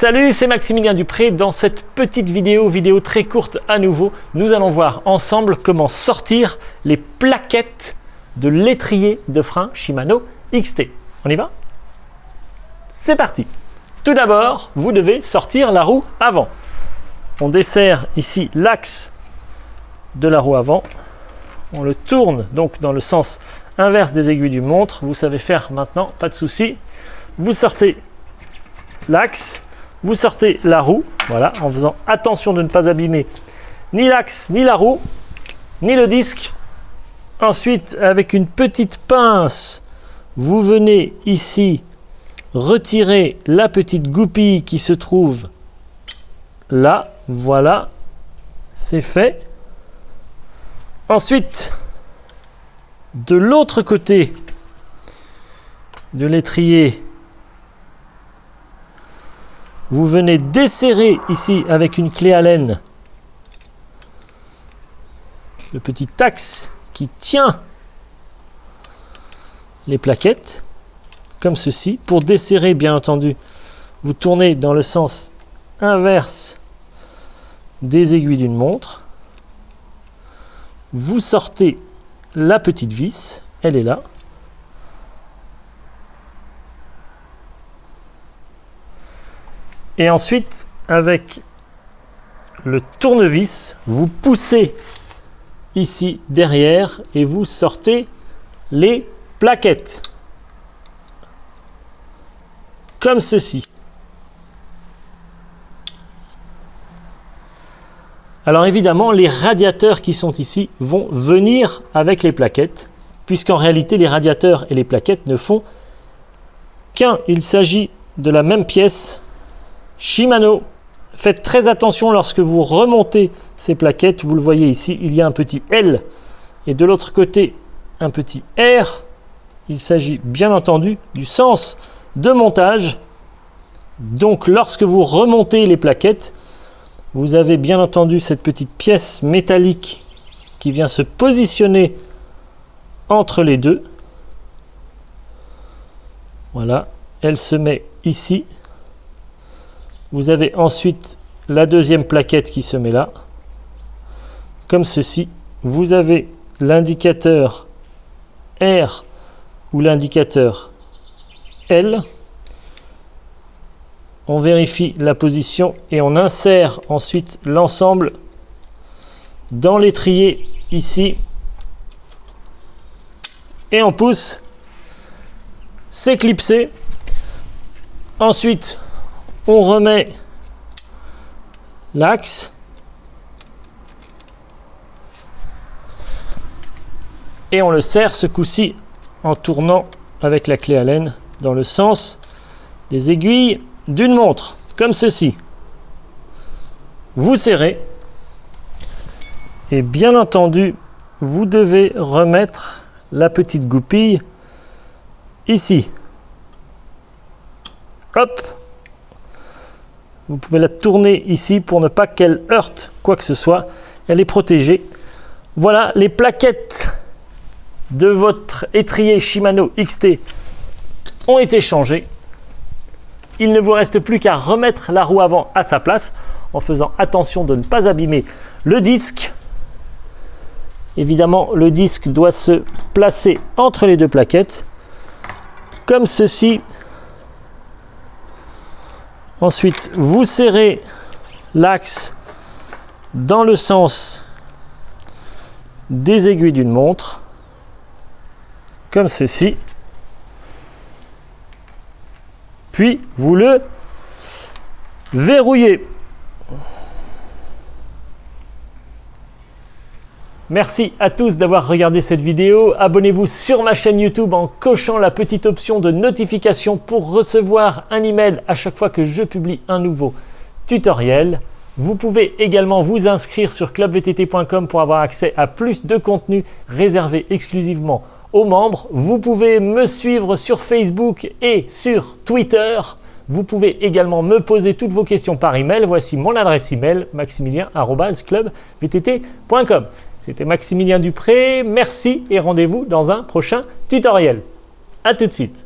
Salut, c'est Maximilien Dupré. Dans cette petite vidéo très courte à nouveau, nous allons voir ensemble comment sortir les plaquettes de l'étrier de frein Shimano XT. On y va? C'est parti! Tout d'abord, vous devez sortir la roue avant. On desserre ici l'axe de la roue avant. On le tourne donc dans le sens inverse des aiguilles d'une montre. Vous savez faire maintenant, pas de souci. Vous sortez l'axe. Vous sortez la roue, voilà, en faisant attention de ne pas abîmer ni l'axe, ni la roue, ni le disque. Ensuite, avec une petite pince, vous venez ici retirer la petite goupille qui se trouve là. Voilà, c'est fait. Ensuite, de l'autre côté de l'étrier, vous venez desserrer ici avec une clé Allen le petit axe qui tient les plaquettes, comme ceci. Pour desserrer, bien entendu, vous tournez dans le sens inverse des aiguilles d'une montre. Vous sortez la petite vis, elle est là. Et ensuite, avec le tournevis, vous poussez ici derrière et vous sortez les plaquettes. Comme ceci. Alors évidemment, les radiateurs qui sont ici vont venir avec les plaquettes, puisqu'en réalité, les radiateurs et les plaquettes ne font qu'un. Il s'agit de la même pièce Shimano. Faites très attention lorsque vous remontez ces plaquettes. Vous le voyez ici, il y a un petit L et de l'autre côté un petit R. Il s'agit bien entendu du sens de montage. Donc lorsque vous remontez les plaquettes, vous avez bien entendu cette petite pièce métallique qui vient se positionner entre les deux. Voilà, elle se met ici. Vous avez ensuite la deuxième plaquette qui se met là, comme ceci. Vous avez l'indicateur R ou l'indicateur L. On vérifie la position et on insère ensuite l'ensemble dans l'étrier ici. Et on pousse. C'est clipsé. Ensuite, on remet l'axe et on le serre ce coup-ci en tournant avec la clé Allen dans le sens des aiguilles d'une montre, comme ceci. Vous serrez et bien entendu, vous devez remettre la petite goupille ici. Hop! Vous pouvez la tourner ici pour ne pas qu'elle heurte quoi que ce soit. Elle est protégée. Voilà, les plaquettes de votre étrier Shimano XT ont été changées. Il ne vous reste plus qu'à remettre la roue avant à sa place en faisant attention de ne pas abîmer le disque. Évidemment, le disque doit se placer entre les deux plaquettes, comme ceci. Ensuite, vous serrez l'axe dans le sens des aiguilles d'une montre, comme ceci. Puis, vous le verrouillez. Merci à tous d'avoir regardé cette vidéo. Abonnez-vous sur ma chaîne YouTube en cochant la petite option de notification pour recevoir un email à chaque fois que je publie un nouveau tutoriel. Vous pouvez également vous inscrire sur clubvtt.com pour avoir accès à plus de contenu réservé exclusivement aux membres. Vous pouvez me suivre sur Facebook et sur Twitter. Vous pouvez également me poser toutes vos questions par email. Voici mon adresse email, maximilien@clubvtt.com. C'était Maximilien Dupré, merci et rendez-vous dans un prochain tutoriel. À tout de suite.